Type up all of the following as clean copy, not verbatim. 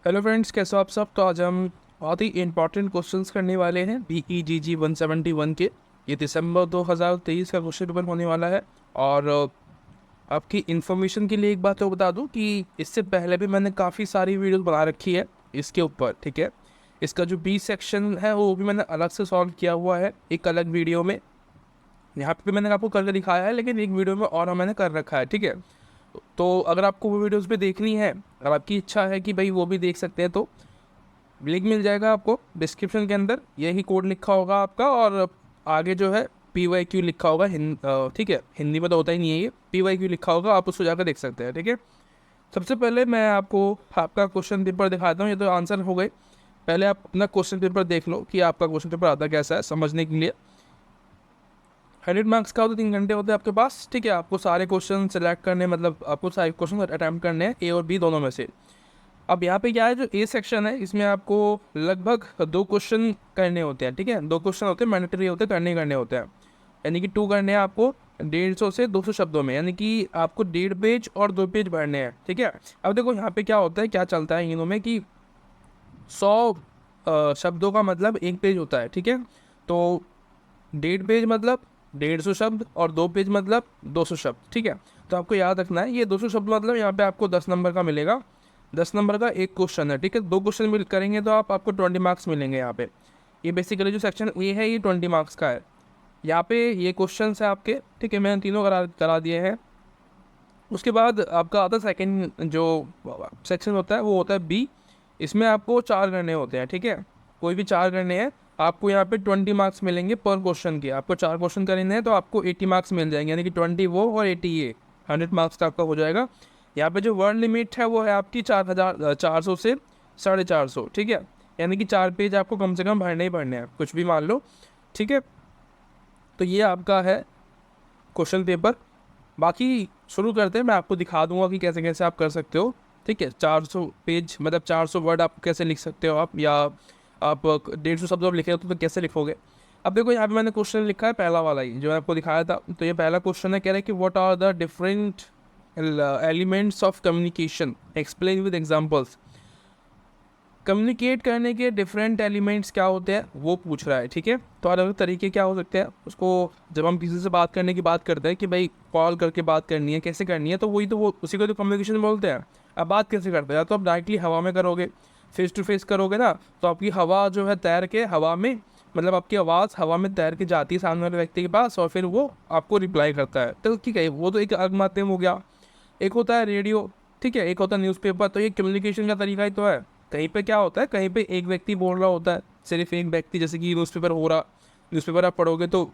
Hello friends, कैसे हो आप सब। तो आज हम बहुत ही इंपॉर्टेंट क्वेश्चंस करने वाले हैं BEGG 171 के। ये दिसंबर 2023 का क्वेश्चन पेपर होने वाला है। और आपकी इन्फॉर्मेशन के लिए एक बात तो बता दूं कि इससे पहले भी मैंने काफ़ी सारी वीडियोस बना रखी है इसके ऊपर, ठीक है। इसका जो बी सेक्शन है वो भी मैंने अलग से सॉल्व किया हुआ है एक अलग वीडियो में। यहाँ पे भी मैंने आपको करके दिखाया है, लेकिन एक वीडियो में और मैंने कर रखा है, ठीक है। तो अगर आपको वो वीडियोस भी देखनी है, अगर आपकी इच्छा है कि भाई वो भी देख सकते हैं, तो लिंक मिल जाएगा आपको डिस्क्रिप्शन के अंदर। यही कोड लिखा होगा आपका, और आगे जो है PYQ लिखा होगा ठीक है। हिंदी में तो होता ही नहीं है, ये PYQ लिखा होगा, आप उसको जाकर देख सकते हैं, ठीक है। सबसे पहले मैं आपको आपका क्वेश्चन पेपर दिखाता हूँ। ये तो आंसर हो गए। पहले आप अपना क्वेश्चन पेपर देख लो कि आपका क्वेश्चन पेपर आता कैसा है, समझने के लिए। 100 मार्क्स का होता 3 घंटे होते हैं आपके पास, ठीक है। आपको सारे क्वेश्चन सेलेक्ट करने, मतलब आपको सारे क्वेश्चन अटैम्प्ट करने हैं, A और B दोनों में से। अब यहाँ पे क्या है, जो A सेक्शन है इसमें आपको लगभग 2 क्वेश्चन करने होते हैं, ठीक है। 2 क्वेश्चन होते हैं, मैंडेटरी होते हैं, करने होते हैं। यानी कि 2 करने हैं आपको 150 से 200 शब्दों में, यानी कि आपको 1.5 पेज और 2 पेज भरने हैं, ठीक है। अब देखो यहाँ पे क्या होता है, क्या चलता है इनों में कि 100 शब्दों का मतलब 1 पेज होता है, ठीक है। तो 1.5 पेज मतलब 150 शब्द, और 2 पेज मतलब 200 शब्द, ठीक है। तो आपको याद रखना है, ये 200 शब्द मतलब यहाँ पे आपको 10 नंबर का मिलेगा। 10 नंबर का एक क्वेश्चन है, ठीक है। 2 क्वेश्चन मिल करेंगे तो आपको 20 मार्क्स मिलेंगे यहाँ पे। ये बेसिकली जो सेक्शन ए है ये 20 मार्क्स का है। यहाँ पे ये क्वेश्चन है आपके, ठीक है। मैंने तीनों करा करा दिए हैं। उसके बाद आपका आता सेकंड जो सेक्शन होता है वो होता है B। इसमें आपको 4 करने होते हैं, ठीक है। कोई भी 4 करने हैं। आपको यहाँ पे 20 मार्क्स मिलेंगे पर क्वेश्चन के। आपको 4 क्वेश्चन करने हैं तो आपको 80 मार्क्स मिल जाएंगे, यानी कि 20 वो और 80 ये, 100 मार्क्स का आपका हो जाएगा। यहाँ पे जो वर्ड लिमिट है वो है आपकी 4,400 से 450, ठीक है। यानी कि 4 पेज आपको कम से कम भरने ही भरने हैं, कुछ भी मान लो, ठीक है। तो ये आपका है क्वेश्चन पेपर। बाकी शुरू करते हैं, मैं आपको दिखा दूंगा कि कैसे कैसे आप कर सकते हो, ठीक है। 400 पेज मतलब 400 वर्ड आप कैसे लिख सकते हो आप, या आप 150 शब्द आप लिखे हो तो कैसे लिखोगे। अब देखो यहाँ पे मैंने क्वेश्चन लिखा है पहला वाला ही जो मैं आपको दिखाया था। तो ये पहला क्वेश्चन है, कह रहा है कि what are the different elements of communication, explain with examples. Communicate करने के डिफरेंट एलिमेंट्स क्या होते हैं वो पूछ रहा है, ठीक है। तो अलग अलग तरीके क्या हो सकते हैं उसको। जब हम किसी से बात करने की बात करते हैं कि भाई कॉल करके बात करनी है, कैसे करनी है, तो वही तो वो उसी को तो कम्युनिकेशन बोलते हैं। अब बात कैसे करते हैं, या तो आप डायरेक्टली हवा में करोगे, फेस टू फेस करोगे ना, तो आपकी हवा जो है तैर के हवा में, मतलब आपकी आवाज़ हवा में तैर के जाती है सामने वाले व्यक्ति के पास, और फिर वो आपको रिप्लाई करता है। तो ठीक है, वो तो एक अलग माध्यम हो गया। एक होता है रेडियो, ठीक है। एक होता है न्यूज़पेपर। तो ये कम्युनिकेशन का तरीका ही तो है। कहीं पे क्या होता है, कहीं पे एक व्यक्ति बोल रहा होता है, सिर्फ एक व्यक्ति, जैसे कि न्यूज़पेपर हो रहा, न्यूज़पेपर आप पढ़ोगे तो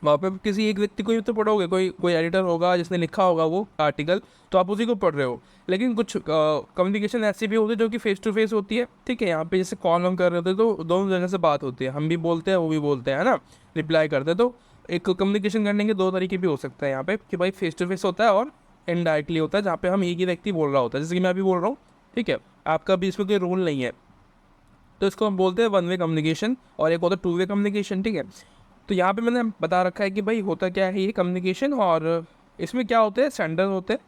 वहाँ पे किसी एक व्यक्ति को ही तो पढ़ोगे, कोई कोई एडिटर होगा जिसने लिखा होगा वो आर्टिकल, तो आप उसी को पढ़ रहे हो। लेकिन कुछ कम्युनिकेशन ऐसी भी होती है जो कि फेस टू फेस होती है, ठीक है। यहाँ पे जैसे कॉल हम कर रहे थे तो दोनों जगह से बात होती है, हम भी बोलते हैं वो भी बोलते हैं, है ना, रिप्लाई करते हैं। तो एक कम्युनिकेशन करने के 2 तरीके भी हो सकते हैं यहाँ पे, कि भाई फेस टू फेस होता है और इनडायरेक्टली होता है, जहाँ पे हम एक ही व्यक्ति बोल रहा होता है, जैसे कि मैं अभी बोल रहा हूँ, ठीक है। आपका भी इसमें कोई रोल नहीं है। तो इसको हम बोलते हैं 1 वे कम्युनिकेशन, और एक होता है 2 वे कम्युनिकेशन, ठीक है। तो यहाँ पे मैंने बता रखा है कि भाई होता क्या है ये कम्युनिकेशन, और इसमें क्या होते हैं, सेंडर होते हैं,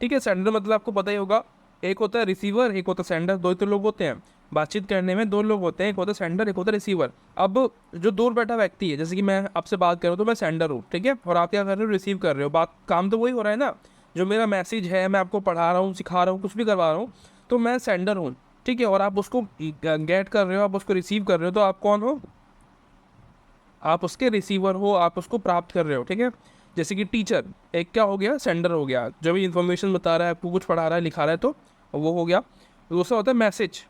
ठीक है। सेंडर मतलब आपको पता ही होगा, एक होता है रिसीवर, एक होता है सेंडर। दो ही तो लोग होते हैं बातचीत करने में, 2 लोग होते हैं, एक होता है सेंडर, एक होता है रिसीवर। अब जो दूर बैठा व्यक्ति है, जैसे कि मैं आपसे बात कर रहा हूँ तो मैं सेंडर हूँ, ठीक है, और आप क्या कर रहे हो, रिसीव कर रहे हो। बात काम तो वही हो रहा है ना। जो मेरा मैसेज है, मैं आपको पढ़ा रहा हूँ, सिखा रहा हूँ, कुछ भी करवा रहा हूँ, तो मैं सेंडर हूँ, ठीक है। और आप उसको गेट कर रहे हो, आप उसको रिसीव कर रहे हो, तो आप कौन हो, आप उसके रिसीवर हो, आप उसको प्राप्त कर रहे हो, ठीक है। जैसे कि टीचर एक क्या हो गया, सेंडर हो गया, जो भी इन्फॉर्मेशन बता रहा है, आपको कुछ पढ़ा रहा है, लिखा रहा है, तो वो हो गया। दूसरा होता है मैसेज।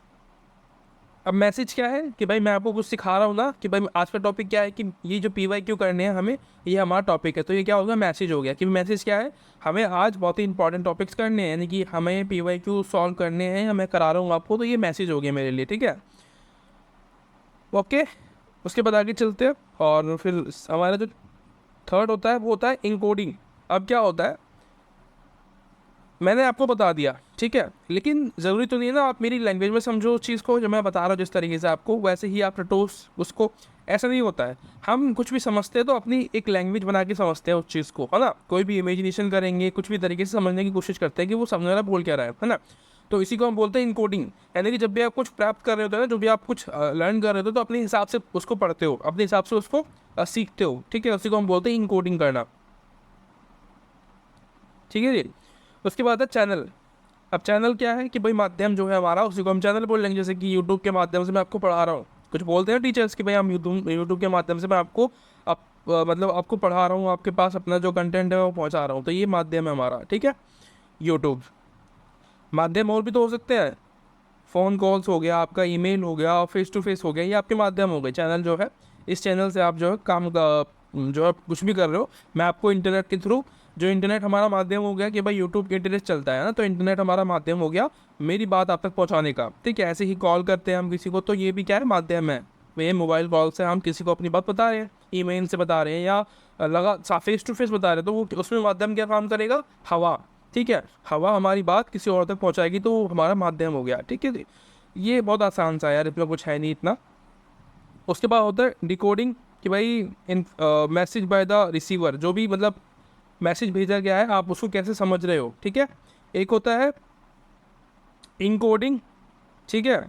अब मैसेज क्या है कि भाई मैं आपको कुछ सिखा रहा हूँ ना, कि भाई आज का टॉपिक क्या है, कि ये जो PYQ करने हैं हमें, ये हमारा टॉपिक है, तो ये क्या होगा, मैसेज हो गया। कि मैसेज क्या है, हमें आज बहुत ही इंपॉर्टेंट टॉपिक्स करने हैं, यानी कि हमें PYQ सॉल्व करने हैं, मैं करा रहा हूँ आपको, तो ये मैसेज हो गया मेरे लिए, ठीक है। ओके, उसके बाद आगे चलते हैं। और फिर हमारा जो थर्ड होता है वो होता है इनकोडिंग। अब क्या होता है, मैंने आपको बता दिया, ठीक है, लेकिन ज़रूरी तो नहीं है ना आप मेरी लैंग्वेज में समझो उस चीज़ को, जो मैं बता रहा हूँ जिस तरीके से आपको, वैसे ही आप रटो उसको। ऐसा नहीं होता है। हम कुछ भी समझते हैं तो अपनी एक लैंग्वेज बना के समझते हैं उस चीज़ को, है ना। कोई भी इमेजिनेशन करेंगे, कुछ भी तरीके से समझने की कोशिश करते हैं कि वो सामने वाला बोल क्या रहा है ना। तो इसी को हम बोलते हैं इनकोडिंग। यानी कि जब भी आप कुछ प्राप्त कर रहे होते हैं ना, जो भी आप कुछ लर्न कर रहे होते हो, तो अपने हिसाब से उसको पढ़ते हो, अपने हिसाब से उसको सीखते हो, ठीक है, उसी को हम बोलते हैं इनकोडिंग करना, ठीक है जी। उसके बाद है चैनल। अब चैनल क्या है कि भाई माध्यम जो है हमारा, उसी को हम चैनल बोल लेंगे। जैसे कि यूट्यूब के माध्यम से मैं आपको पढ़ा रहा हूँ, कुछ बोलते हैं टीचर्स कि भाई हम यूट्यूब के माध्यम से मैं आपको मतलब आपको पढ़ा रहा हूँ, आपके पास अपना जो कंटेंट है वो पहुँचा रहा हूँ, तो ये माध्यम है हमारा, ठीक है, यूट्यूब। माध्यम और भी तो हो सकते हैं, फ़ोन कॉल्स हो गया, आपका ईमेल हो गया, फेस टू फेस हो गया, ये आपके माध्यम हो गए। चैनल जो है, इस चैनल से आप जो है काम का जो आप कुछ भी कर रहे हो, मैं आपको इंटरनेट के थ्रू, जो इंटरनेट हमारा माध्यम हो गया कि भाई यूट्यूब के इंटरनेट चलता है ना, तो इंटरनेट हमारा माध्यम हो गया मेरी बात आप तक पहुंचाने का, ठीक है। ऐसे ही कॉल करते हैं हम किसी को, तो ये भी क्या है, माध्यम है। ये मोबाइल कॉल से हम किसी को अपनी बात बता रहे हैं, ईमेल से बता रहे हैं, या लगा फेस टू फेस बता रहे हैं, तो वो उसमें माध्यम क्या काम करेगा, हवा, ठीक है। हवा हमारी बात किसी और तक पहुंचाएगी, तो वो हमारा माध्यम हो गया, ठीक है। ये बहुत आसान सा है यार, इसमें कुछ है नहीं इतना। उसके बाद होता है डिकोडिंग, कि भाई इन मैसेज बाय द रिसीवर, जो भी मतलब मैसेज भेजा गया है आप उसको कैसे समझ रहे हो, ठीक है। एक होता है इनकोडिंग, ठीक है।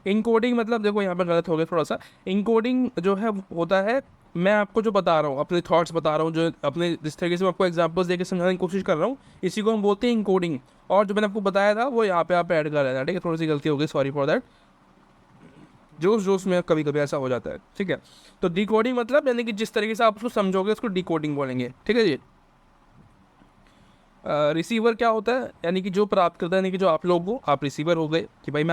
इनकोडिंग मतलब देखो यहाँ पे गलत हो गया थोड़ा सा। इनकोडिंग जो है होता है, मैं आपको जो बता रहा हूँ, अपने थॉट्स बता रहा हूँ, जो अपने जिस तरीके से मैं आपको एग्जांपल्स देके समझाने की कोशिश कर रहा हूँ, इसी को हम बोलते हैं इनकोडिंग। और जो मैंने आपको बताया था वो यहाँ पे आप ऐड कर लेना, ठीक है। थोड़ी सी गलती हो गई, सॉरी फॉर दैट, जोश जोश में कभी कभी ऐसा हो जाता है, ठीक है। तो डिकोडिंग मतलब यानी कि जिस तरीके से आप उसको समझोगे उसको डिकोडिंग बोलेंगे, ठीक है जी। रिसीवर क्या होता है, यानी कि जो प्राप्त करता है, यानी कि जो आप लोग हो, आप रिसीवर हो गए कि भाई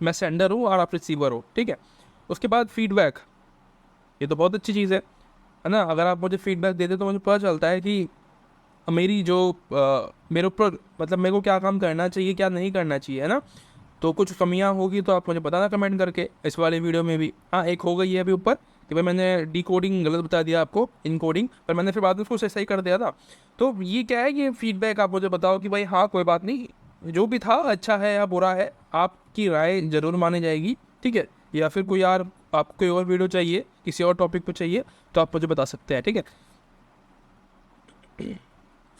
मैं सेंडर हूँ और आप रिसीवर हो, ठीक है। उसके बाद फीडबैक, ये तो बहुत अच्छी चीज़ है ना। अगर आप मुझे फीडबैक देते तो मुझे पता चलता है कि मेरी जो मेरे ऊपर मतलब मेरे को क्या काम करना चाहिए, क्या नहीं करना चाहिए, है ना। तो कुछ कमियां होगी तो आप मुझे बताना कमेंट करके, इस वाले वीडियो में भी। हाँ, एक हो गई है अभी ऊपर कि भाई मैंने डिकोडिंग गलत बता दिया आपको, इनकोडिंग, पर मैंने फिर बाद में उसको सही कर दिया था। तो ये क्या है, ये फीडबैक आप मुझे बताओ कि भाई हाँ कोई बात नहीं, जो भी था अच्छा है या बुरा है, आपकी राय ज़रूर मानी जाएगी, ठीक है। या फिर कोई यार आपको कोई और वीडियो चाहिए, किसी और टॉपिक पर चाहिए, तो आप मुझे बता सकते हैं, ठीक है।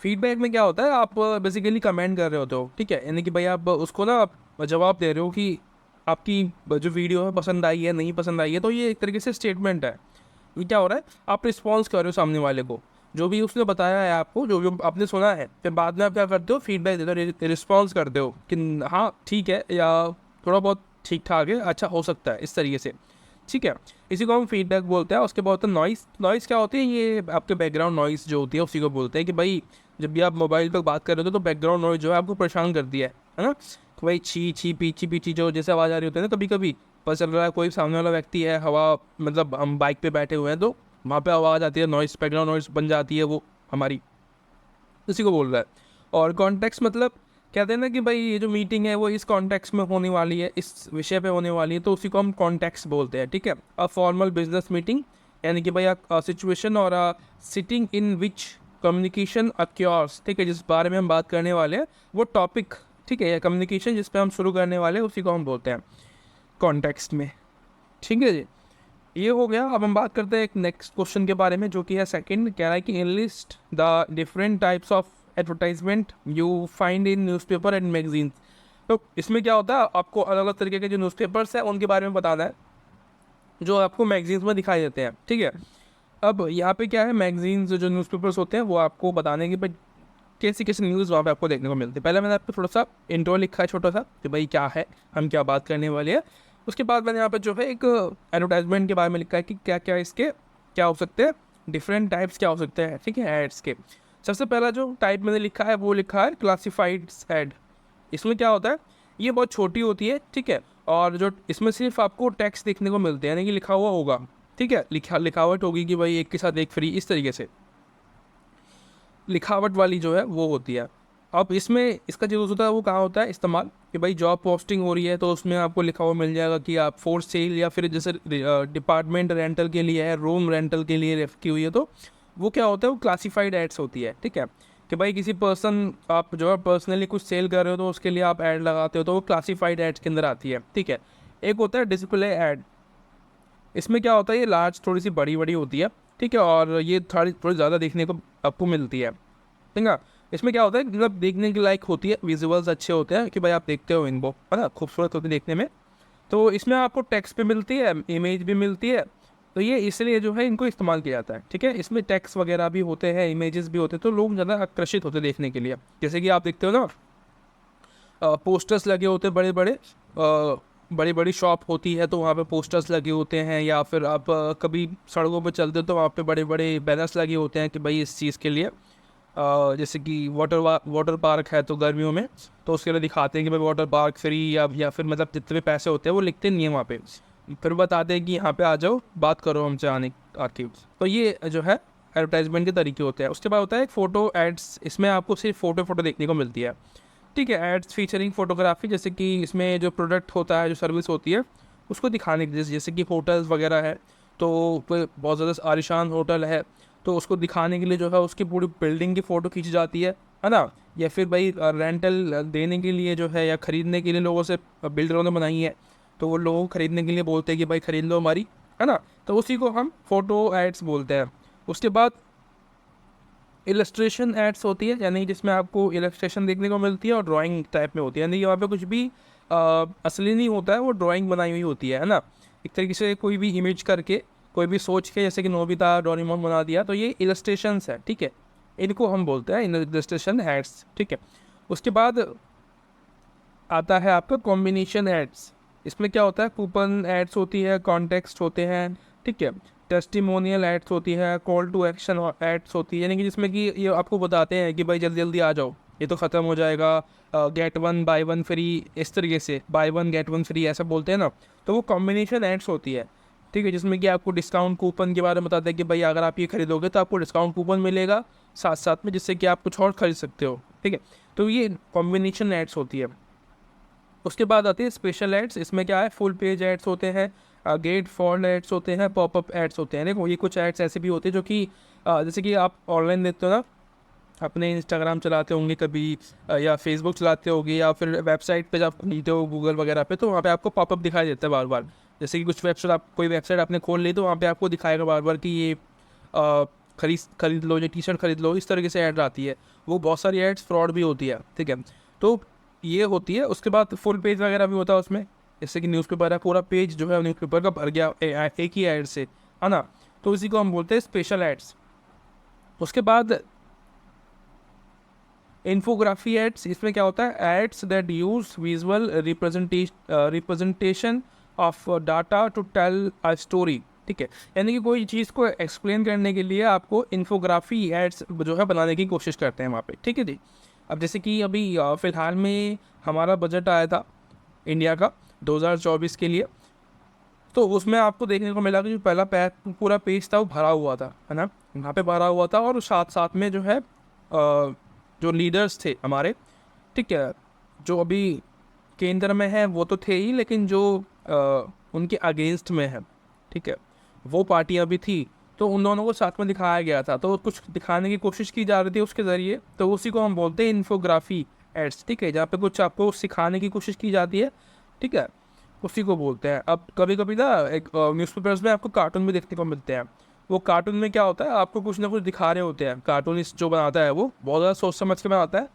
फीडबैक में क्या होता है, आप बेसिकली कमेंट कर रहे होते हो, ठीक है। यानी कि भाई आप उसको ना जवाब दे रहे हो कि आपकी जो वीडियो है पसंद आई है, नहीं पसंद आई है, तो ये एक तरीके से स्टेटमेंट है। ये क्या हो रहा है, आप रिस्पॉन्स कर रहे हो सामने वाले को, जो भी उसने बताया है आपको, जो भी आपने सुना है, फिर बाद में आप क्या करते हो, फीडबैक देते हो, रिस्पॉन्स करते हो कि हाँ ठीक है, या थोड़ा बहुत ठीक ठाक है, अच्छा हो सकता है, इस तरीके से, ठीक है। इसी को हम फीडबैक बोलते हैं। उसके बाद होता है नॉइस। नॉइस क्या होती है, ये आपके बैकग्राउंड नॉइस जो होती है उसी को बोलते हैं कि भाई जब भी आप मोबाइल पर बात कर रहे हो तो बैकग्राउंड नॉइज जो है आपको परेशान करती है ना। तो भाई छी छी पीछी पीछी जो जैसे आवाज़ आ रही होती है ना, कभी कभी पता चल रहा है कोई सामने वाला व्यक्ति है, हवा मतलब हम बाइक पे बैठे हुए हैं, तो वहाँ पे आवाज़ आती है, नॉइस, बैकग्राउंड नॉइस बन जाती है वो हमारी, उसी को बोल रहा है। और कॉन्टेक्स्ट मतलब कहते हैं ना कि भाई ये जो मीटिंग है वो इस कॉन्टेक्स्ट में होने वाली है, इस विषय पे होने वाली है, तो उसी को हम कॉन्टेक्स्ट बोलते हैं, ठीक है। अ फॉर्मल बिजनेस मीटिंग, यानी कि भाई सिचुएशन और सिटिंग इन विच कम्युनिकेशन अक्योर्स, ठीक है, जिस बारे में हम बात करने वाले हैं वो टॉपिक, ठीक है, या कम्युनिकेशन जिस पे हम शुरू करने वाले हैं उसी को हम बोलते हैं कॉन्टेक्स्ट में, ठीक है जी। ये हो गया। अब हम बात करते हैं एक नेक्स्ट क्वेश्चन के बारे में, जो कि है सेकंड, कह रहा है कि list the different types of advertisement you find in newspaper and magazine. तो इसमें क्या होता है, आपको अलग अलग तरीके के जो न्यूज़पेपर्स हैं उनके बारे में बताना है, जो आपको मैगजीन्स में दिखाई देते हैं, ठीक है। अब यहाँ पे क्या है, मैगजीन्स जो न्यूज़पेपर्स होते हैं वो आपको बताने की भाई कैसी कैसी न्यूज़ वहाँ पे आपको देखने को मिलती है। पहले मैंने आपको थोड़ा सा इंट्रो लिखा है छोटा सा कि भाई क्या है, हम क्या बात करने वाले हैं। उसके बाद मैंने यहाँ पे जो है एक एडवर्टाइजमेंट के बारे में लिखा है कि क्या क्या इसके क्या हो सकते हैं, डिफरेंट टाइप्स क्या हो सकते हैं, ठीक है, एड्स के। सबसे पहला जो टाइप मैंने लिखा है वो लिखा है क्लासिफाइड एड। इसमें क्या होता है, ये बहुत छोटी होती है, ठीक है, और जो इसमें सिर्फ आपको टेक्स्ट देखने को मिलते हैं, यानी कि लिखा हुआ होगा, ठीक है, लिखावट होगी कि भाई एक के साथ एक फ्री, इस तरीके से लिखावट वाली जो है वो होती है। अब इसमें इसका जो यूज़ होता है वो कहाँ होता है इस्तेमाल, कि भाई जॉब पोस्टिंग हो रही है तो उसमें आपको लिखा हुआ मिल जाएगा कि आप फोर सेल, या फिर जैसे डिपार्टमेंट रेंटल के लिए है, रूम रेंटल के लिए रखी हुई है, तो वो क्या होता है, वो क्लासीफाइड एड्स होती है, ठीक है। कि भाई किसी पर्सन आप जो है पर्सनली कुछ सेल कर रहे हो तो उसके लिए आप ऐड लगाते हो, तो वो क्लासीफाइड एड्स के अंदर आती है, ठीक है। एक होता है डिस्प्ले ऐड। इसमें क्या होता है, ये लार्ज थोड़ी सी बड़ी बड़ी होती है, ठीक है, और ये थोड़ी थोड़ी ज़्यादा देखने को आपको मिलती है, ठीक है। इसमें क्या होता है, मतलब देखने के लायक होती है, विजुअल्स अच्छे होते हैं कि भाई आप देखते हो इनको, है ना, खूबसूरत होती है देखने में। तो इसमें आपको टेक्स्ट भी मिलती है, इमेज भी मिलती है, तो ये इसलिए जो है इनको इस्तेमाल किया जाता है, ठीक है। इसमें टेक्स्ट वगैरह भी होते हैं, इमेजेस भी होते हैं, तो लोग ज़्यादा आकर्षित होते हैं देखने के लिए। जैसे कि आप देखते हो ना, पोस्टर्स लगे होते हैं बड़े बड़े, बड़ी बड़ी शॉप होती है तो वहाँ पे पोस्टर्स लगे होते हैं, या फिर आप कभी सड़कों पर चलते हो तो वहाँ पे बड़े बड़े बैनर्स लगे होते हैं कि भाई इस चीज़ के लिए, जैसे कि वाटर पार्क है तो गर्मियों में, तो उसके लिए दिखाते हैं कि भाई वाटर पार्क फ्री, या फिर मतलब जितने भी पैसे होते हैं वो लिखते नहीं है वहाँ पे, फिर बताते हैं कि यहाँ पे आ जाओ, बात करो हमसे आने आके। तो ये जो है एडवर्टाइजमेंट के तरीके होते हैं। उसके बाद होता है एक फ़ोटो एड्स, इसमें आपको सिर्फ फ़ोटो देखने को मिलती है, ठीक है। एड्स फीचरिंग फोटोग्राफी, जैसे कि इसमें जो प्रोडक्ट होता है, जो सर्विस होती है, उसको दिखाने के लिए, जैसे कि होटल्स वगैरह है, तो कोई बहुत ज़्यादा आलिशान होटल है तो उसको दिखाने के लिए जो है उसकी पूरी बिल्डिंग की फ़ोटो खींची जाती है ना। या फिर भाई रेंटल देने के लिए जो है, या ख़रीदने के लिए लोगों से बिल्डरों ने बनाई है, तो वो लोगों को ख़रीदने के लिए बोलते हैं कि भाई ख़रीद लो हमारी, है ना। तो उसी को हम फ़ोटो एड्स बोलते हैं। उसके बाद इलस्ट्रेशन एड्स होती है, यानी जिसमें आपको इलस्ट्रेशन देखने को मिलती है और ड्राइंग टाइप में होती है, यानी यहाँ पे कुछ भी असली नहीं होता है, वो ड्राइंग बनाई हुई होती है ना। एक तरीके से कोई भी इमेज करके, कोई भी सोच के, जैसे कि नोबिता डोरेमोन बना दिया, तो ये इलस्ट्रेशंस है, ठीक है। इनको हम बोलते हैं इलस्ट्रेशन एड्स, ठीक है। उसके बाद आता है आपका कॉम्बिनेशन एड्स। इसमें क्या होता है, कूपन एड्स होती है, कॉन्टेक्स्ट होते हैं, ठीक है। टेस्टिमोनियल एड्स होती है, कॉल टू एक्शन एड्स होती है, यानी कि जिसमें कि ये आपको बताते हैं कि भाई जल्दी जल्दी आ जाओ, ये तो ख़त्म हो जाएगा, get one by one free, इस तरीके से by one get one free ऐसा बोलते हैं ना। तो वो कॉम्बिनेशन एड्स होती है, ठीक है, जिसमें कि आपको डिस्काउंट कूपन के बारे में बताते हैं कि भाई अगर आप ये खरीदोगे तो आपको डिस्काउंट कूपन मिलेगा साथ साथ में, जिससे कि आप कुछ और खरीद सकते हो, ठीक है। तो ये कॉम्बिनेशन एड्स होती है। उसके बाद आती है स्पेशल एड्स। इसमें क्या है, फुल पेज एड्स होते हैं, गेट फॉन्ट एड्स होते हैं, पॉपअप एड्स होते हैं। देखो ये कुछ एड्स ऐसे भी होते हैं जो कि जैसे कि आप ऑनलाइन देखते हो ना, अपने इंस्टाग्राम चलाते होंगे कभी, या फेसबुक चलाते होंगे, या फिर वेबसाइट पे जब आप खरीदते हो गूगल वगैरह पे, तो वहाँ पे आपको पॉपअप दिखाई देता है बार बार। जैसे कि कुछ वेबसाइट, आप कोई वेबसाइट आपने खोल ली तो वहाँ पे आपको दिखाएगा बार बार कि ये खरीद लो, ये टी शर्ट खरीद लो, इस तरीके से ऐड आती है। वो बहुत सारी एड्स फ्रॉड भी होती है, ठीक है। तो ये होती है। उसके बाद फुल पेज वगैरह भी होता है उसमें, जैसे कि न्यूज़पेपर है, पूरा पेज जो है न्यूज़पेपर का भर गया एक ही ऐड से, है ना। तो इसी को हम बोलते हैं स्पेशल एड्स। उसके बाद इन्फोग्राफी एड्स। इसमें क्या होता है, aids that use visual representation of data to tell a story, ठीक है। यानी कि कोई चीज़ को एक्सप्लेन करने के लिए आपको इन्फोग्राफी एड्स जो है बनाने की कोशिश करते हैं वहाँ पे, ठीक है जी। अब जैसे कि अभी फ़िलहाल में हमारा बजट आया था इंडिया का 2024 के लिए, तो उसमें आपको देखने को मिला कि जो पहला पूरा पेज था वो भरा हुआ था, है ना, वहाँ पे भरा हुआ था। और साथ साथ में जो है जो लीडर्स थे हमारे, ठीक है, जो अभी केंद्र में है वो तो थे ही, लेकिन जो उनके अगेंस्ट में है, ठीक है, वो पार्टियां भी थी, तो उन दोनों को साथ में दिखाया गया था, तो कुछ दिखाने की कोशिश की जा रही थी उसके ज़रिए, तो उसी को हम बोलते हैं इन्फोग्राफी एड्स, ठीक है, जहाँ पे कुछ आपको सिखाने की कोशिश की जाती है, ठीक है, उसी को बोलते हैं। अब कभी कभी ना एक न्यूज़पेपर्स में आपको कार्टून भी देखने को मिलते हैं। वो कार्टून में क्या होता है, आपको कुछ ना कुछ दिखा रहे होते हैं, कार्टूनिस्ट जो बनाता है वो बहुत ज़्यादा सोच समझ के बनाता है,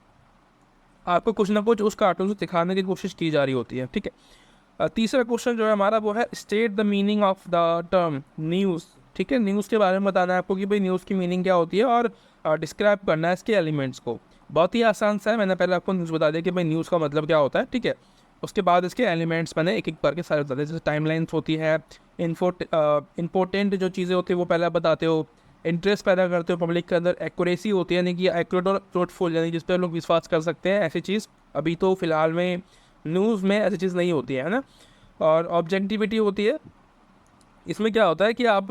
आपको कुछ ना कुछ उस कार्टून से दिखाने की कोशिश की जा रही होती है, ठीक है। तीसरा क्वेश्चन जो है हमारा वो है state the meaning of the term news, ठीक है। न्यूज़ के बारे में बताना है आपको कि भाई न्यूज़ की मीनिंग क्या होती है, और डिस्क्राइब करना है इसके एलिमेंट्स को। बहुत ही आसान सा है, मैंने पहले आपको न्यूज़ बता दिया कि भाई न्यूज़ का मतलब क्या होता है, ठीक है। उसके बाद इसके एलिमेंट्स मैंने एक एक करके सारे बता दिए, जैसे टाइमलाइंस होती है, इंपॉर्टेंट जो चीज़ें होती है वो पहले आप बताते हो, इंटरेस्ट पैदा करते हो पब्लिक के अंदर, एक्यूरेसी होती है, यानी कि एक्यूरेट और ट्रूथफुल, यानी जिस पर लोग विश्वास कर सकते हैं, ऐसी चीज़। अभी तो फ़िलहाल में न्यूज़ में ऐसी चीज़ नहीं होती है ना। और ऑब्जेक्टिविटी होती है। इसमें क्या होता है कि आप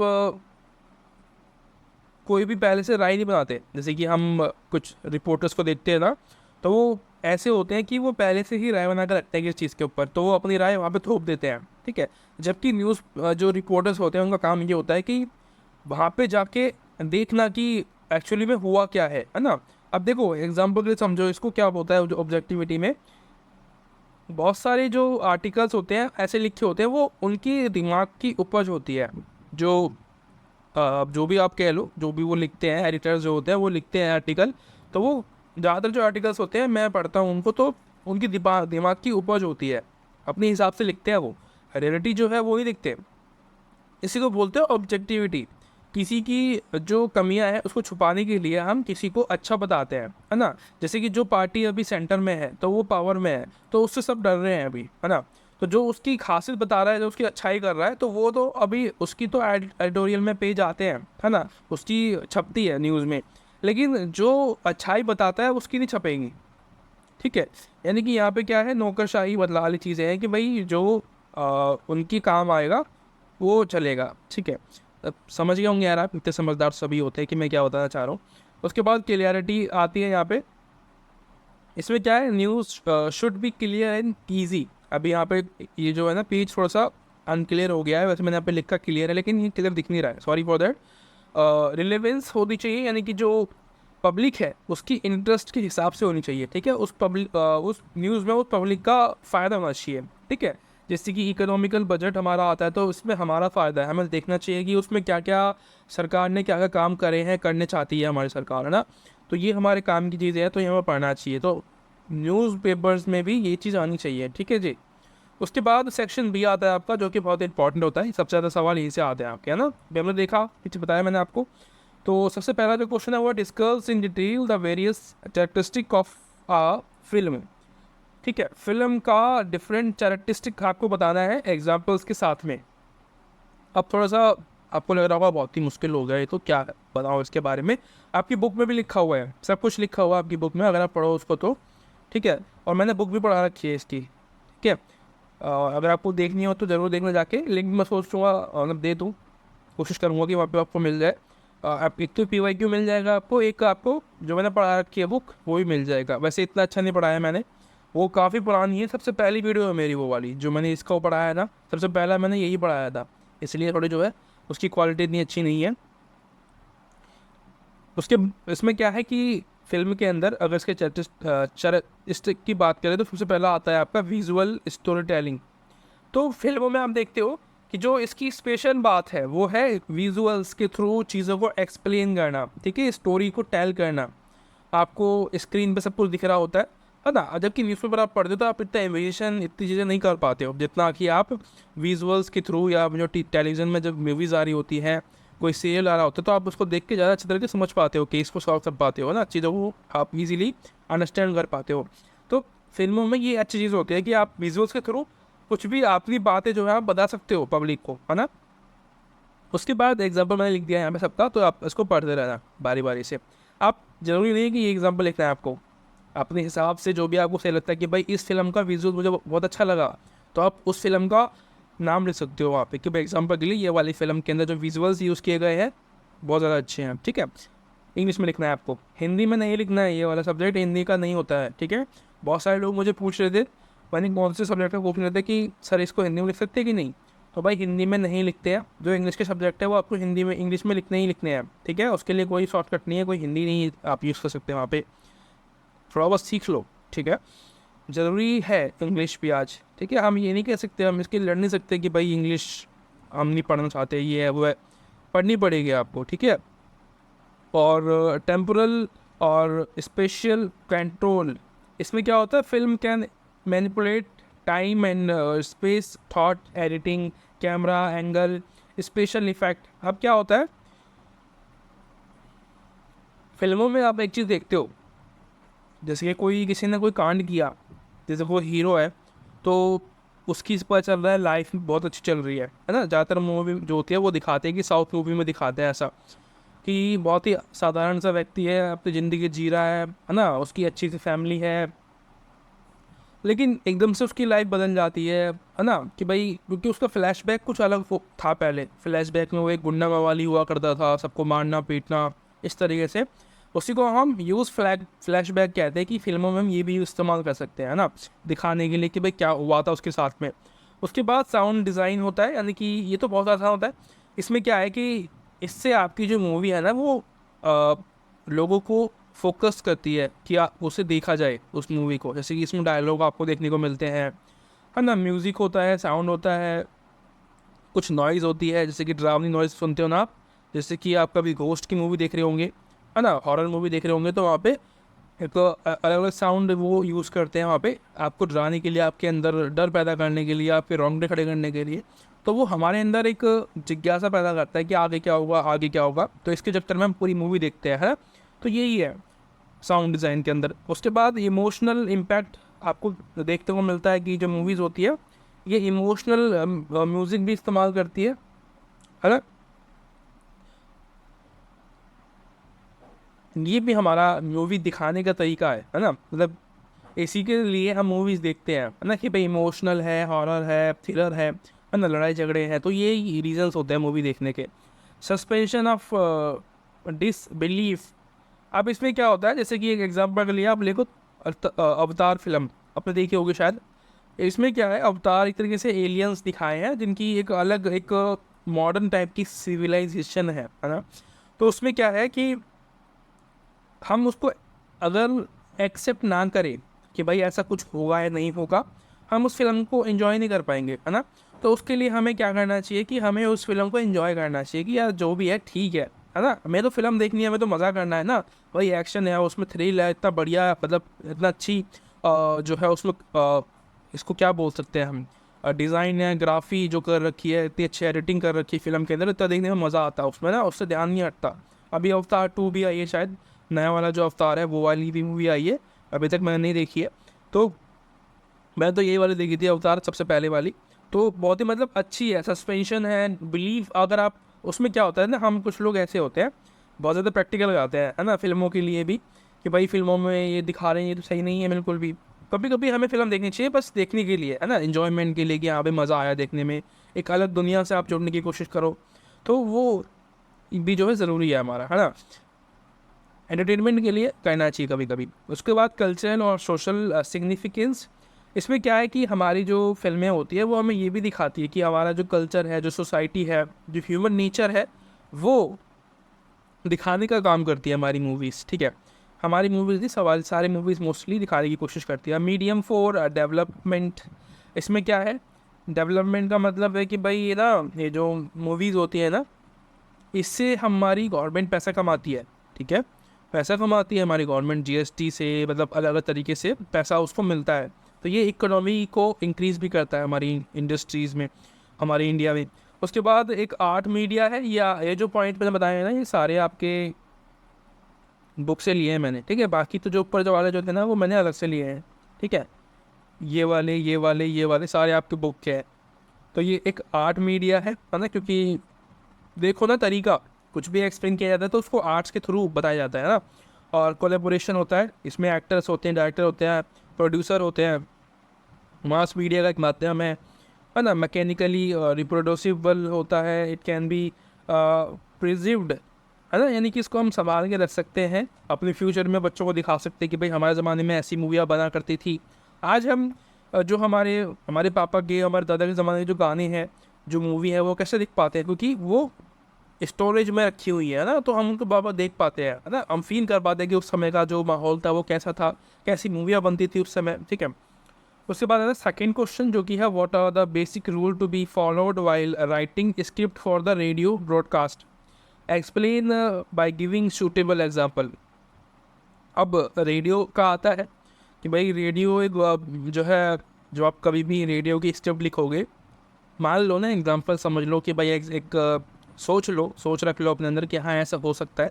कोई भी पहले से राय नहीं बनाते, जैसे कि हम कुछ रिपोर्टर्स को देखते हैं ना, तो वो ऐसे होते हैं कि वो पहले से ही राय बना कर रखते हैं किस चीज़ के ऊपर, तो वो अपनी राय वहाँ पे थोप देते हैं, ठीक है। जबकि न्यूज़ जो रिपोर्टर्स होते हैं उनका काम ये होता है कि वहाँ पे जाके देखना कि एक्चुअली में हुआ क्या है ना। अब देखो एग्जाम्पल के लिए समझो इसको, क्या होता है जो ऑब्जेक्टिविटी में बहुत सारे जो आर्टिकल्स होते हैं ऐसे लिखे होते हैं, वो उनकी दिमाग की उपज होती है, जो जो भी आप कह लो, जो भी वो लिखते हैं, एडिटर्स जो होते हैं वो लिखते हैं आर्टिकल, तो वो ज़्यादातर जो आर्टिकल्स होते हैं मैं पढ़ता हूँ उनको, तो उनकी दिमाग की उपज होती है, अपने हिसाब से लिखते हैं वो, रियलिटी जो है वो नहीं लिखते। इसी को बोलते हैं ऑब्जेक्टिविटी। किसी की जो कमियां हैं उसको छुपाने के लिए हम किसी को अच्छा बताते हैं, है ना। जैसे कि जो पार्टी अभी सेंटर में है तो वो पावर में है, तो उससे सब डर रहे हैं अभी, है ना। तो जो उसकी खासियत बता रहा है, जो उसकी अच्छाई कर रहा है, तो वो तो अभी उसकी तो एडिटोरियल में पेज आते हैं, है ना, उसकी छपती है न्यूज़ में। लेकिन जो अच्छाई बताता है उसकी नहीं छपेगी, ठीक है। यानी कि यहाँ पे क्या है, नौकरशाही बदला वाली चीज़ें हैं कि भाई जो उनकी काम आएगा वो चलेगा, ठीक है। अब समझ गए होंगे यार आप, इतने समझदार सभी होते हैं कि मैं क्या बताना चाह रहा हूँ। उसके बाद क्लियरिटी आती है यहाँ पे। इसमें क्या है, news should be clear and easy. अभी यहाँ पे ये जो है ना पेज थोड़ा सा अनक्लियर हो गया है, वैसे मैंने यहाँ पे लिखा क्लियर है लेकिन ये क्लियर दिख नहीं रहा है, सॉरी फॉर दैट। रिलेवेंस होनी चाहिए, यानी कि जो पब्लिक है उसकी इंटरेस्ट के हिसाब से होनी चाहिए, ठीक है। उस न्यूज़ में उस पब्लिक का फ़ायदा होना चाहिए, ठीक है। जैसे कि इकोनॉमिकल बजट हमारा आता है तो इसमें हमारा फ़ायदा है, हमें देखना चाहिए कि उसमें क्या क्या सरकार ने क्या क्या काम करे हैं, करने चाहती है हमारी सरकार, है ना। तो ये हमारे काम की चीज़ें हैं, तो ये हमें पढ़ना चाहिए। तो न्यूज़पेपर्स में भी ये चीज़ आनी चाहिए, ठीक है जी। उसके बाद सेक्शन बी आता है आपका, जो कि बहुत इंपॉर्टेंट होता है, सबसे ज़्यादा सवाल यहीं से आते हैं आपके, है ना। अभी हमने देखा, पीछे बताया मैंने आपको। तो सबसे पहला जो क्वेश्चन है वो discuss in detail the various characteristic of a film, ठीक है। फिल्म का डिफरेंट कैरेक्टरिस्टिक आपको बताना है एग्जाम्पल्स के साथ में। अब थोड़ा सा आपको लग रहा होगा बहुत ही मुश्किल हो गया ये, तो क्या बताओ इसके बारे में। आपकी बुक में भी लिखा हुआ है, सब कुछ लिखा हुआ है आपकी बुक में, अगर आप पढ़ो उसको तो, ठीक है। और मैंने बुक भी पढ़ा रखी है इसकी, ठीक है। अगर आपको देखनी हो तो ज़रूर देखना जाके, लिंक मैं सोचूंगा मतलब दे दूँ, कोशिश करूँगा कि वहाँ पे आपको मिल जाए। आप एक तो PYQ मिल जाएगा आपको, एक आपको जो मैंने पढ़ा रखी है बुक वो भी मिल जाएगा। वैसे इतना अच्छा नहीं पढ़ाया मैंने, वो काफ़ी पुरानी है, सबसे पहली वीडियो है मेरी वो वाली जो मैंने इसका पढ़ाया था, सबसे पहला मैंने यही पढ़ाया था, इसलिए थोड़ी जो है उसकी क्वालिटी इतनी अच्छी नहीं है। उसके इसमें क्या है कि फिल्म के अंदर अगर इसके चरिस्टिक की बात करें तो सबसे पहला आता है आपका विजुअल स्टोरी टेलिंग। तो फिल्मों में आप देखते हो कि जो इसकी स्पेशल बात है वो है विजुअल्स के थ्रू चीज़ों को एक्सप्लेन करना, ठीक है, स्टोरी को टेल करना। आपको स्क्रीन पे सब कुछ दिख रहा होता है ना। जबकि न्यूज़पेपर आप पढ़ते हो तो आप इतना इमेजिनेशन इतनी चीज़ें नहीं कर पाते हो जितना कि आप विजुअल्स के थ्रू, या जो टेलीविज़न में जब मूवीज़ आ रही होती है, कोई सीरियल आ रहा होता है, तो आप उसको देख के ज़्यादा अच्छी तरीके से समझ पाते हो, केस को सॉल्व कर पाते हो ना, चीज़ों को आप इजीली अंडरस्टैंड कर पाते हो। तो फिल्मों में ये अच्छी चीज़ होती है कि आप विजुअल्स के थ्रू कुछ भी अपनी बातें जो है आप बता सकते हो पब्लिक को, है ना। उसके बाद एग्जाम्पल मैंने लिख दिया है यहाँ पे सबका, तो आप इसको पढ़ते रहना बारी बारी से। आप ज़रूरी नहीं है कि ये एग्जाम्पल लिखना है आपको, अपने हिसाब से जो भी आपको सही लगता है कि भाई इस फिल्म का विजुअल मुझे बहुत अच्छा लगा, तो आप उस फिल्म का नाम लिख सकते हो वहाँ पे कि भाई एग्जाम्पल के लिए ये वाली फिल्म के अंदर जो विजुअल्स यूज़ किए गए हैं बहुत ज़्यादा अच्छे हैं, ठीक है। इंग्लिश में लिखना है आपको, हिंदी में नहीं लिखना है, ये वाला सब्जेक्ट हिंदी का नहीं होता है, ठीक है। बहुत सारे लोग मुझे पूछ रहे थे, मैंने कौन से सब्जेक्ट का पूछ रहे थे कि सर इसको हिंदी में लिख सकते हैं कि नहीं। तो भाई हिंदी में नहीं लिखते हैं, जो इंग्लिश के सब्जेक्ट है वो आपको हिंदी में इंग्लिश में लिखने ही लिखने हैं, ठीक है। उसके लिए कोई शॉर्टकट नहीं है, कोई हिंदी नहीं आप यूज़ कर सकते हैं वहाँ पे, थोड़ा बहुत सीख लो, ठीक है। ज़रूरी है इंग्लिश भी आज, ठीक है। हम ये नहीं कह सकते, हम इसके लड़ नहीं सकते कि भाई इंग्लिश हम नहीं पढ़ना चाहते, ये है वो है, पढ़नी पड़ेगी आपको, ठीक है। और टेम्पोरल और स्पेशल कंट्रोल, इसमें क्या होता है, film can manipulate time and space, thought, editing, camera angle, special effect. अब क्या होता है फिल्मों में, आप एक चीज़ देखते हो, जैसे कि कोई किसी ने कोई कांड किया, जैसे कोई हीरो है तो उसकी पता चल रहा है लाइफ में बहुत अच्छी चल रही है ना। ज़्यादातर मूवी जो होती है वो दिखाते हैं कि साउथ मूवी में दिखाते हैं ऐसा कि बहुत ही साधारण सा व्यक्ति है, अपनी ज़िंदगी जी रहा है ना, उसकी अच्छी सी फैमिली है, लेकिन एकदम से उसकी लाइफ बदल जाती है ना। कि भाई क्योंकि उसका फ्लैशबैक कुछ अलग था, पहले फ्लैशबैक में वो एक गुंडा मवाली हुआ करता था, सबको मारना पीटना इस तरीके से। उसी को हम फ्लैशबैक कहते हैं कि फिल्मों में हम ये भी इस्तेमाल कर सकते हैं ना, दिखाने के लिए कि भाई क्या हुआ था उसके साथ में। उसके बाद साउंड डिज़ाइन होता है, यानी कि ये तो बहुत आसान होता है। इसमें क्या है कि इससे आपकी जो मूवी है ना वो लोगों को फोकस करती है कि उसे देखा जाए उस मूवी को। जैसे कि इसमें डायलॉग आपको देखने को मिलते हैं, है ना, म्यूज़िक होता है, साउंड होता है, कुछ नॉइज़ होती है, जैसे कि ड्रावनी नॉइज़ सुनते हो ना आप, जैसे कि आप कभी घोस्ट की मूवी देख रहे होंगे, है ना, हॉरर मूवी देख रहे होंगे, तो वहाँ पे एक अलग अलग साउंड वो यूज़ करते हैं वहाँ पे आपको डराने के लिए, आपके अंदर डर पैदा करने के लिए, आपके रोंगटे खड़े करने के लिए। तो वो हमारे अंदर एक जिज्ञासा पैदा करता है कि आगे क्या होगा, आगे क्या होगा। तो इसके चक्कर में हम पूरी मूवी देखते हैं, है ना। तो यही है साउंड डिज़ाइन के अंदर। उसके बाद इमोशनल इम्पैक्ट आपको देखने को मिलता है कि जो मूवीज़ होती है ये इमोशनल म्यूज़िक भी इस्तेमाल करती है ना। ये भी हमारा मूवी दिखाने का तरीका है ना। मतलब इसी के लिए हम मूवीज़ देखते हैं, है ना, कि भाई इमोशनल है, हॉरर है, थ्रिलर है ना, लड़ाई झगड़े हैं। तो ये रीजंस होते हैं मूवी देखने के। Suspension of disbelief. अब इसमें क्या होता है, जैसे कि एक एग्जांपल के लिए आप देखो अवतार फिल्म आपने देखी होगी शायद। इसमें क्या है, अवतार एक तरीके से एलियंस दिखाए हैं जिनकी एक अलग एक मॉडर्न टाइप की सिविलाइजेशन है ना। तो उसमें क्या है कि हम उसको अगर एक्सेप्ट ना करें कि भाई ऐसा कुछ होगा या नहीं होगा, हम उस फिल्म को एंजॉय नहीं कर पाएंगे, है ना। तो उसके लिए हमें क्या करना चाहिए कि हमें उस फिल्म को एंजॉय करना चाहिए कि यार जो भी है ठीक है ना। हमें तो फिल्म देखनी है, हमें तो मज़ा करना है ना। भाई एक्शन है, उसमें थ्रिल है, इतना बढ़िया, मतलब इतना अच्छी जो है उसमें इसको क्या बोल सकते हैं हम, डिज़ाइन है, ग्राफी जो कर रखी है, इतनी अच्छी एडिटिंग कर रखी है फिल्म के अंदर, इतना देखने में मज़ा आता है उसमें ना, उससे ध्यान नहीं हटता। अभी अवतार 2 भी आई है शायद, नया वाला जो अवतार है वो वाली भी मूवी आई है, अभी तक मैंने नहीं देखी है। तो मैं तो यही वाली देखी थी अवतार, सबसे पहले वाली। तो बहुत ही मतलब अच्छी है, सस्पेंशन है, बिलीव। अगर आप उसमें क्या होता है ना, हम कुछ लोग ऐसे होते हैं बहुत ज़्यादा प्रैक्टिकल हो जाते हैं, है ना, फिल्मों के लिए भी, कि भाई फिल्मों में ये दिखा रहे हैं ये तो सही नहीं है बिल्कुल भी। कभी कभी हमें फ़िल्म देखनी चाहिए बस देखने के लिए, है ना, इन्जॉयमेंट के लिए, कि हाँ भाई मज़ा आया देखने में, एक अलग दुनिया से आप जुड़ने की कोशिश करो। तो वो भी जो है ज़रूरी है हमारा, है ना, एंटरटेनमेंट के लिए करना चाहिए कभी कभी। उसके बाद कल्चरल और सोशल सिग्निफिकेंस। इसमें क्या है कि हमारी जो फिल्में होती है वो हमें ये भी दिखाती है कि हमारा जो कल्चर है, जो सोसाइटी है, जो ह्यूमन नेचर है, वो दिखाने का काम करती है हमारी मूवीज़, ठीक है। हमारी मूवीज़ नहीं, सवाल सारी मूवीज़ मोस्टली दिखाने की कोशिश करती है। Medium for development. इसमें क्या है, डेवलपमेंट का मतलब है कि भाई ये ना, ये जो मूवीज़ होती है ना, इससे हमारी गवर्नमेंट पैसा कमाती है, ठीक है। पैसा कमाती है हमारी गवर्नमेंट जीएसटी से, मतलब अलग अलग तरीके से पैसा उसको मिलता है। तो ये इकोनॉमी को इंक्रीज़ भी करता है हमारी इंडस्ट्रीज़ में, हमारे इंडिया में। उसके बाद एक आर्ट मीडिया है, या ये जो पॉइंट मैंने बताए हैं ना, ये सारे आपके बुक से लिए हैं मैंने, ठीक है। बाकी तो जो ऊपर जो वाले जो थे ना वो मैंने अलग से लिए हैं, ठीक है। ये वाले ये वाले ये वाले सारे आपके बुक के हैं। तो ये एक आर्ट मीडिया है ना, क्योंकि देखो ना, तरीका कुछ भी एक्सप्लेन किया जाता है तो उसको आर्ट्स के थ्रू बताया जाता है ना। और कोलेबोरेशन होता है, इसमें एक्टर्स होते हैं, डायरेक्टर होते हैं, प्रोड्यूसर होते हैं। मास मीडिया का एक माध्यम है ना, मैकेनिकली रिप्रोड्यूसिबल होता है, इट कैन बी प्रिजर्व्ड, है ना, यानी कि इसको हम संभाल के रख सकते हैं, अपने फ्यूचर में बच्चों को दिखा सकते हैं कि भाई हमारे ज़माने में ऐसी मूवियाँ बना करती थी। आज हम जो हमारे हमारे पापा के, हमारे दादा के ज़माने के जो गाने हैं, जो मूवी है, वो कैसे दिख पाते हैं, क्योंकि वो स्टोरेज में रखी हुई है ना। तो हम उनको बाबा देख पाते हैं, है ना, हम फील कर पाते हैं कि उस समय का जो माहौल था वो कैसा था, कैसी मूवियाँ बनती थी उस समय, ठीक है। उसके बाद आता है सेकेंड क्वेश्चन, जो कि है what are the basic rule to be followed while writing script for the radio broadcast, explain by giving suitable example. अब रेडियो का आता है कि भाई रेडियो एक जो है, जो आप कभी भी रेडियो की स्क्रिप्ट लिखोगे, मान लो ना, एग्जांपल समझ लो कि भाई एक सोच रख लो अपने अंदर कि हाँ ऐसा हो सकता है।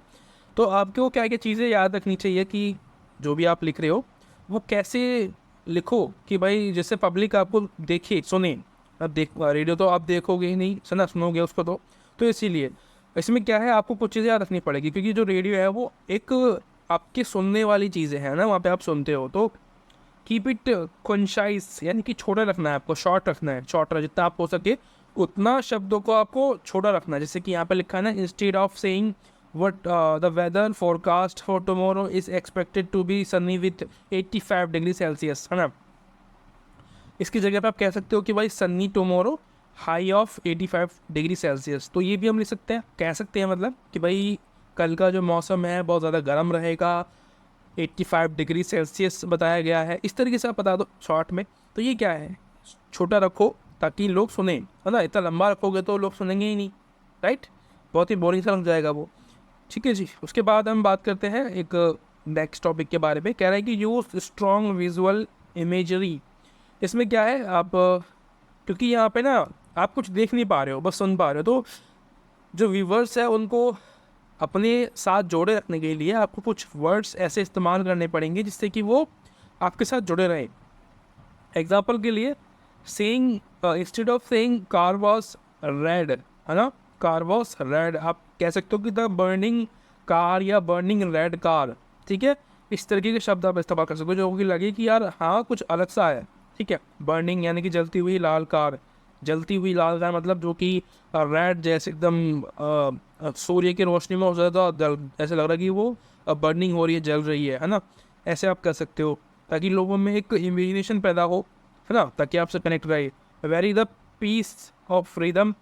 तो आपको क्या क्या चीज़ें याद रखनी चाहिए कि जो भी आप लिख रहे हो वो कैसे लिखो कि भाई जिससे पब्लिक आपको देखे, सुने। अब देख रेडियो तो आप देखोगे ही नहीं, सुनोगे उसको तो इसीलिए इसमें क्या है, आपको कुछ चीज़ें याद रखनी पड़ेगी, क्योंकि जो रेडियो है वो एक आपकी सुनने वाली चीज़ें हैं ना, वहाँ पे आप सुनते हो। तो कीप इट कंसाइज, यानी कि छोटा रखना है आपको, शॉर्ट रखना है, शॉर्टर जितना आप हो सके उतना शब्दों को आपको छोटा रखना है। जैसे कि यहाँ पे लिखा है ना, instead of saying what the weather forecast for tomorrow is expected to be sunny with 85 degree Celsius, है ना, इसकी जगह पे आप कह सकते हो कि भाई Sunny tomorrow high of 85 degree Celsius. तो ये भी हम लिख सकते हैं, कह सकते हैं मतलब कि भाई कल का जो मौसम है बहुत ज़्यादा गर्म रहेगा, 85 डिग्री सेल्सियस बताया गया है, इस तरीके से आप बता दो शॉर्ट में। तो ये क्या है, छोटा रखो ताकि लोग सुने, है ना। इतना लंबा रखोगे तो लोग सुनेंगे ही नहीं, राइट, बहुत ही बोरिंग सा लग जाएगा वो, ठीक है जी। उसके बाद हम बात करते हैं एक नेक्स्ट टॉपिक के बारे में कह रहा है कि यूज स्ट्रॉन्ग विजुअल इमेजरी। इसमें क्या है, आप क्योंकि यहाँ पे ना आप कुछ देख नहीं पा रहे हो, बस सुन पा रहे हो, तो जो व्यूवर्स है उनको अपने साथ जोड़े रखने के लिए आपको कुछ वर्ड्स ऐसे इस्तेमाल करने पड़ेंगे जिससे कि वो आपके साथ जुड़े रहें। एग्जाम्पल के लिए saying, instead of saying car was red, है ना, कार वॉज रेड, आप कह सकते हो कि द बर्निंग कार या बर्निंग रेड कार। ठीक है, इस तरीके के शब्द आप इस्तेमाल कर सकते हो जो कि लगे कि यार हाँ कुछ अलग सा है। ठीक है, बर्निंग यानी कि जलती हुई लाल कार, जलती हुई लाल कार मतलब जो कि रेड जैसे एकदम सूर्य की रोशनी में हो ज़्यादा ऐसे लग रहा है कि वो बर्निंग हो रही है, जल रही है ना। ऐसे आप कर सकते हो ताकि लोगों में एक इमेजिनेशन पैदा हो, है ना, ताकि आपसे कनेक्ट रहे। Very the piece of rhythm,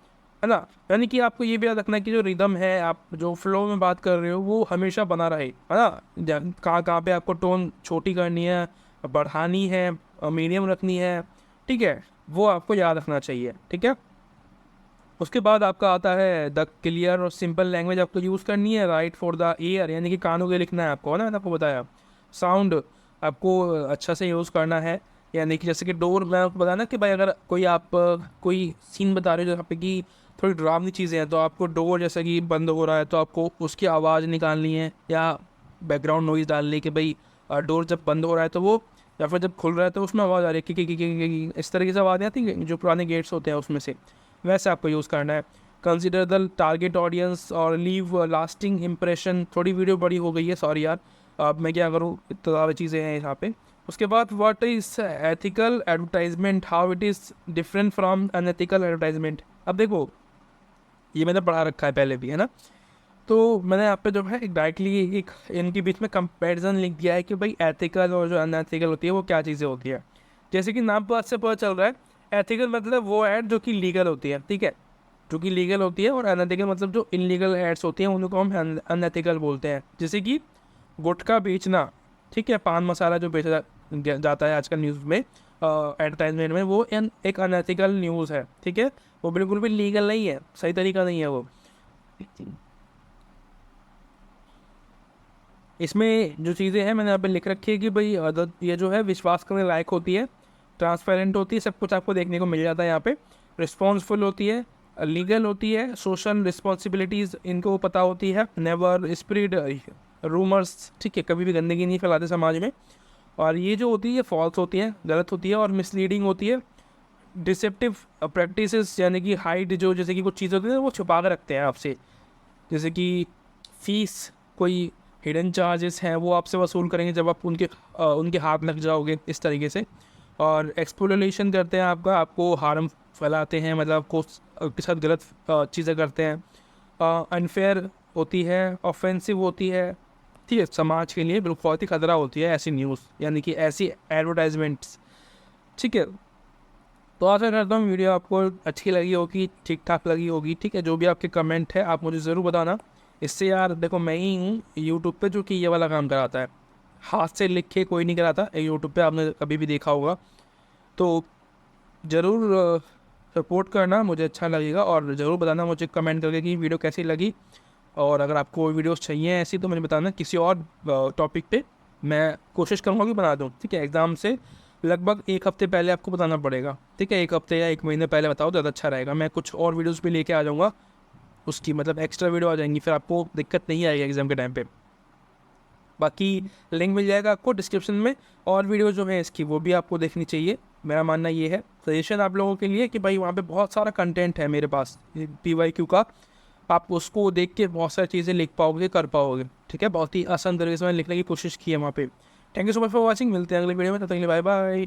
है ना, यानी कि आपको ये भी याद रखना है कि जो रिदम है, आप जो फ्लो में बात कर रहे हो वो हमेशा बना रहे, है ना। कहाँ कहाँ पे आपको टोन छोटी करनी है, बढ़ानी है, मीडियम रखनी है, ठीक है, वो आपको याद रखना चाहिए। ठीक है, उसके बाद आपका आता है द क्लियर और सिंपल लैंग्वेज आपको यूज़ करनी है। राइट फॉर द ईयर यानी कि कानों के लिखना है आपको, है ना, मैंने आपको बताया। साउंड आपको अच्छा से यूज़ करना है, यानी कि जैसे कि डोर, मैं आपको बताया ना कि भाई अगर कोई आप कोई सीन बता रहे हो जहाँ पे कि थोड़ी डरावनी चीज़ें हैं, तो आपको डोर जैसे कि बंद हो रहा है तो आपको उसकी आवाज़ निकालनी है या बैकग्राउंड नॉइज़ डालनी कि भाई डोर जब बंद हो रहा है तो वो, या फिर जब खुल रहा है तो उसमें आवाज़ आ रही है कि इस तरीके से आवाज़ आती है जो पुराने गेट्स होते हैं उसमें से, वैसे आपको यूज़ करना है। कंसिडर द टारगेट ऑडियंस और लीव लास्टिंग इम्प्रेशन। थोड़ी वीडियो बड़ी हो गई है, सॉरी यार, अब मैं क्या करूँ, इतनी ज़्यादा चीज़ें हैं यहाँ पे। उसके बाद what is ethical advertisement, how it is different from unethical advertisement. अब देखो ये मैंने पढ़ा रखा है पहले भी, है ना, तो मैंने यहाँ पे जो है डायरेक्टली एक इनके बीच में कंपैरिजन लिख दिया है कि भाई एथिकल और जो अनएथिकल होती है वो क्या चीज़ें होती है। जैसे कि नाम पर से पता चल रहा है, एथिकल मतलब वो ऐड जो कि लीगल होती है, ठीक है, जो कि लीगल होती है, और अनएथिकल मतलब जो इनलीगल एड्स होती हैं उनको हम अनएथिकल बोलते हैं। जैसे कि गुटखा बेचना, ठीक है, पान मसाला जो बेचा जाता है आजकल न्यूज़ में, एडवर्टाइजमेंट में, वो एक अनएथिकल न्यूज़ है। ठीक है, वो बिल्कुल भी लीगल नहीं है, सही तरीका नहीं है वो। इसमें जो चीज़ें हैं मैंने यहाँ पे लिख रखी है कि भाई ये जो है विश्वास करने लायक होती है, ट्रांसपेरेंट होती है, सब कुछ आपको देखने को मिल जाता है यहाँ पे, रिस्पॉन्सफुल होती है, लीगल होती है, सोशल रिस्पॉन्सिबिलिटीज़ इनको पता होती है, नेवर स्प्रेड रूमर्स, ठीक है, कभी भी गंदगी नहीं फैलाते समाज में, और ये जो होती है फॉल्स होती है, गलत होती है, और मिसलीडिंग होती है, डिसेप्टिव प्रैक्टिसेस यानी कि हाइड जो, जैसे कि कुछ चीज़ें होती हैं वो छुपा कर रखते हैं आपसे, जैसे कि फीस, कोई हिडन चार्जेस हैं वो आपसे वसूल करेंगे जब आप उनके हाथ लग जाओगे, इस तरीके से। और एक्सप्लोरेशन करते हैं आपका, आपको हार्म फैलाते हैं, मतलब आपको के साथ गलत चीज़ें करते हैं। अनफेयर होती है, ऑफेंसिव होती है, ठीक है, समाज के लिए बिल्कुल बहुत ही खतरा होती है ऐसी न्यूज़, यानी कि ऐसी एडवर्टाइजमेंट्स। ठीक है, तो आशा करता हूँ वीडियो आपको अच्छी लगी होगी, ठीक ठाक लगी होगी। ठीक है, जो भी आपके कमेंट है आप मुझे ज़रूर बताना। इससे यार देखो, मैं ही हूँ यूट्यूब पे जो कि ये वाला काम कराता है, हाथ से लिख के कोई नहीं कराता यूट्यूब पे, आपने कभी भी देखा होगा। तो ज़रूर सपोर्ट करना, मुझे अच्छा लगेगा, और ज़रूर बताना मुझे कमेंट करके कि वीडियो कैसी लगी। और अगर आपको वीडियोस चाहिए ऐसी तो मुझे बताना, किसी और टॉपिक पे मैं कोशिश करूँगा कि बना दूँ। ठीक है, एग्ज़ाम से लगभग 1 हफ़्ते पहले आपको बताना पड़ेगा। ठीक है, 1 हफ़्ते या 1 महीने पहले बताओ ज़्यादा अच्छा रहेगा। मैं कुछ और वीडियोस भी लेके आ जाऊँगा, उसकी मतलब एक्स्ट्रा वीडियो आ जाएंगी, फिर आपको दिक्कत नहीं आएगी एग्ज़ाम के टाइम पे। बाकी लिंक मिल जाएगा आपको डिस्क्रिप्शन में, और वीडियो जो है इसकी वो भी आपको देखनी चाहिए। मेरा मानना ये है, सजेशन आप लोगों के लिए, कि भाई वहाँ पे बहुत सारा कंटेंट है मेरे पास PYQ का, आप उसको देख के बहुत सारी चीज़ें लिख पाओगे, कर पाओगे। ठीक है, बहुत ही आसान तरीके से मैंने लिखने की कोशिश की है वहाँ पे। Thank you so much for watching, मिलते हैं अगले वीडियो में, तब तक के लिए बाय बाय।